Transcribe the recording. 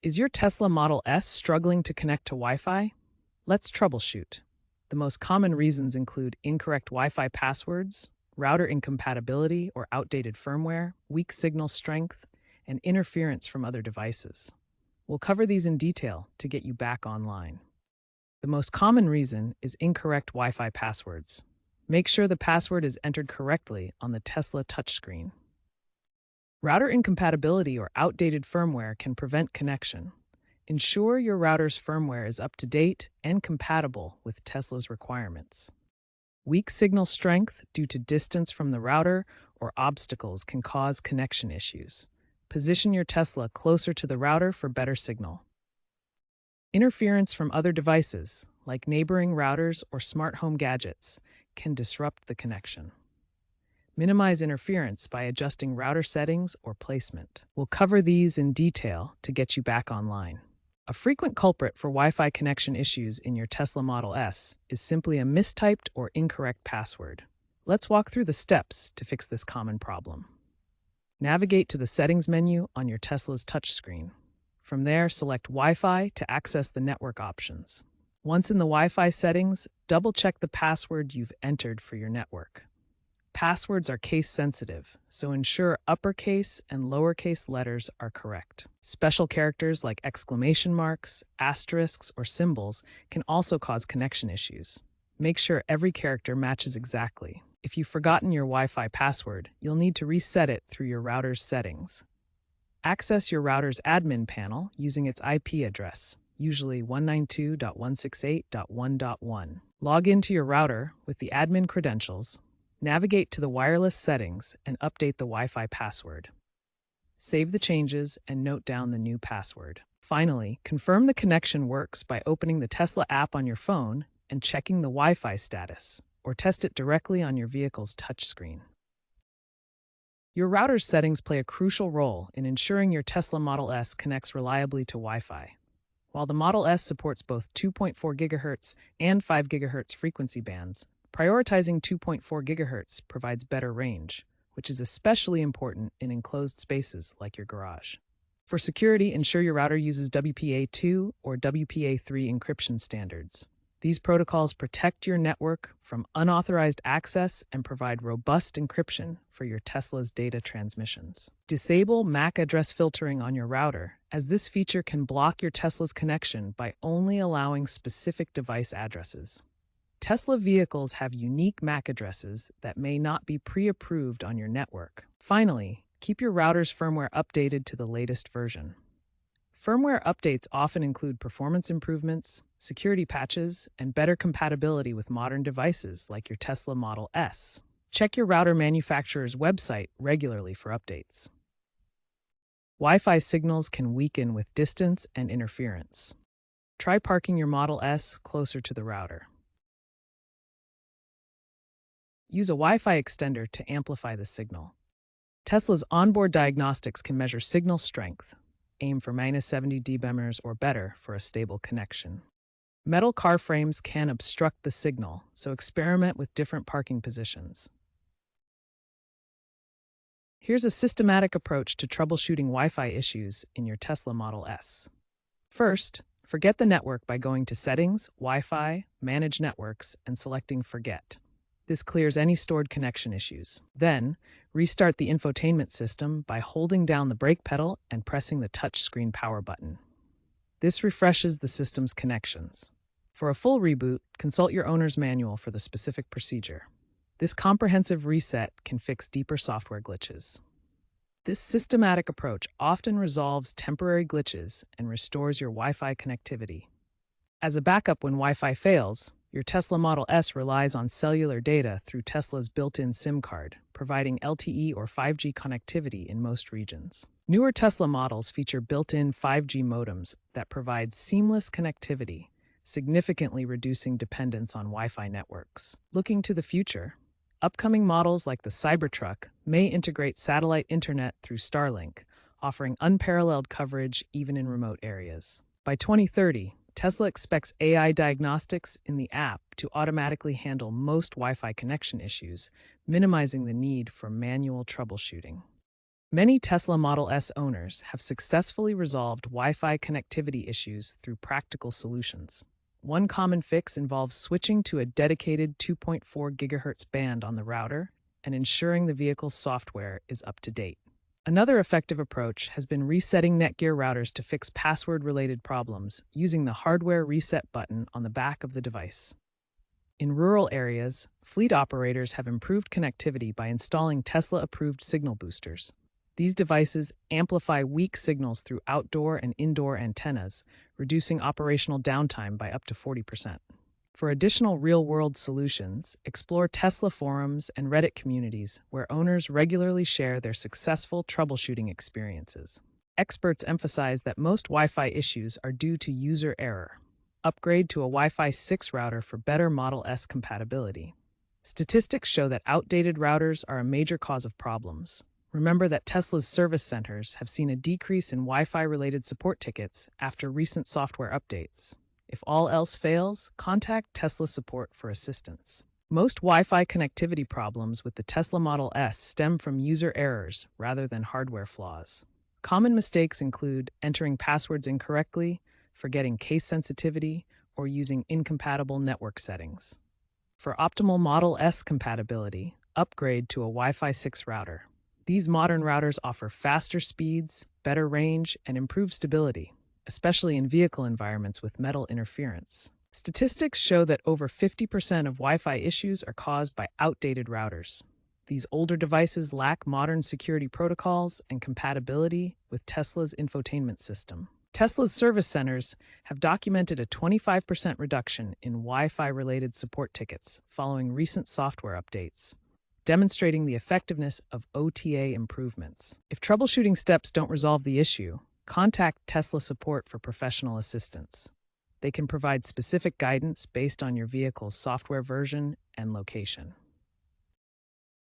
Is your Tesla Model S struggling to connect to Wi-Fi? Let's troubleshoot. The most common reasons include incorrect Wi-Fi passwords, router incompatibility or outdated firmware, weak signal strength, and interference from other devices. We'll cover these in detail to get you back online. The most common reason is incorrect Wi-Fi passwords. Make sure the password is entered correctly on the Tesla touchscreen. Router incompatibility or outdated firmware can prevent connection. Ensure your router's firmware is up to date and compatible with Tesla's requirements. Weak signal strength due to distance from the router or obstacles can cause connection issues. Position your Tesla closer to the router for better signal. Interference from other devices, like neighboring routers or smart home gadgets, can disrupt the connection. Minimize interference by adjusting router settings or placement. We'll cover these in detail to get you back online. A frequent culprit for Wi-Fi connection issues in your Tesla Model S is simply a mistyped or incorrect password. Let's walk through the steps to fix this common problem. Navigate to the Settings menu on your Tesla's touchscreen. From there, select Wi-Fi to access the network options. Once in the Wi-Fi settings, double-check the password you've entered for your network. Passwords are case-sensitive, so ensure uppercase and lowercase letters are correct. Special characters like exclamation marks, asterisks, or symbols can also cause connection issues. Make sure every character matches exactly. If you've forgotten your Wi-Fi password, you'll need to reset it through your router's settings. Access your router's admin panel using its IP address, usually 192.168.1.1. Log into your router with the admin credentials. Navigate to the wireless settings and update the Wi-Fi password. Save the changes and note down the new password. Finally, confirm the connection works by opening the Tesla app on your phone and checking the Wi-Fi status, or test it directly on your vehicle's touchscreen. Your router's settings play a crucial role in ensuring your Tesla Model S connects reliably to Wi-Fi. While the Model S supports both 2.4 GHz and 5 GHz frequency bands, prioritizing 2.4 GHz provides better range, which is especially important in enclosed spaces like your garage. For security, ensure your router uses WPA2 or WPA3 encryption standards. These protocols protect your network from unauthorized access and provide robust encryption for your Tesla's data transmissions. Disable MAC address filtering on your router, as this feature can block your Tesla's connection by only allowing specific device addresses. Tesla vehicles have unique MAC addresses that may not be pre-approved on your network. Finally, keep your router's firmware updated to the latest version. Firmware updates often include performance improvements, security patches, and better compatibility with modern devices like your Tesla Model S. Check your router manufacturer's website regularly for updates. Wi-Fi signals can weaken with distance and interference. Try parking your Model S closer to the router. Use a Wi-Fi extender to amplify the signal. Tesla's onboard diagnostics can measure signal strength. Aim for -70 dBms or better for a stable connection. Metal car frames can obstruct the signal, so experiment with different parking positions. Here's a systematic approach to troubleshooting Wi-Fi issues in your Tesla Model S. First, forget the network by going to Settings, Wi-Fi, Manage Networks, and selecting Forget. This clears any stored connection issues. Then, restart the infotainment system by holding down the brake pedal and pressing the touchscreen power button. This refreshes the system's connections. For a full reboot, consult your owner's manual for the specific procedure. This comprehensive reset can fix deeper software glitches. This systematic approach often resolves temporary glitches and restores your Wi-Fi connectivity. As a backup when Wi-Fi fails, your Tesla Model S relies on cellular data through Tesla's built-in SIM card, providing LTE or 5G connectivity in most regions. Newer Tesla models feature built-in 5G modems that provide seamless connectivity, significantly reducing dependence on Wi-Fi networks. Looking to the future, upcoming models like the Cybertruck may integrate satellite internet through Starlink, offering unparalleled coverage even in remote areas. By 2030, Tesla expects AI diagnostics in the app to automatically handle most Wi-Fi connection issues, minimizing the need for manual troubleshooting. Many Tesla Model S owners have successfully resolved Wi-Fi connectivity issues through practical solutions. One common fix involves switching to a dedicated 2.4 GHz band on the router and ensuring the vehicle's software is up to date. Another effective approach has been resetting Netgear routers to fix password-related problems using the hardware reset button on the back of the device. In rural areas, fleet operators have improved connectivity by installing Tesla-approved signal boosters. These devices amplify weak signals through outdoor and indoor antennas, reducing operational downtime by up to 40%. For additional real-world solutions, explore Tesla forums and Reddit communities where owners regularly share their successful troubleshooting experiences. Experts emphasize that most Wi-Fi issues are due to user error. Upgrade to a Wi-Fi 6 router for better Model S compatibility. Statistics show that outdated routers are a major cause of problems. Remember that Tesla's service centers have seen a decrease in Wi-Fi-related support tickets after recent software updates. If all else fails, contact Tesla support for assistance. Most Wi-Fi connectivity problems with the Tesla Model S stem from user errors rather than hardware flaws. Common mistakes include entering passwords incorrectly, forgetting case sensitivity, or using incompatible network settings. For optimal Model S compatibility, upgrade to a Wi-Fi 6 router. These modern routers offer faster speeds, better range, and improved stability, especially in vehicle environments with metal interference. Statistics show that over 50% of Wi-Fi issues are caused by outdated routers. These older devices lack modern security protocols and compatibility with Tesla's infotainment system. Tesla's service centers have documented a 25% reduction in Wi-Fi-related support tickets following recent software updates, demonstrating the effectiveness of OTA improvements. If troubleshooting steps don't resolve the issue, contact Tesla support for professional assistance. They can provide specific guidance based on your vehicle's software version and location.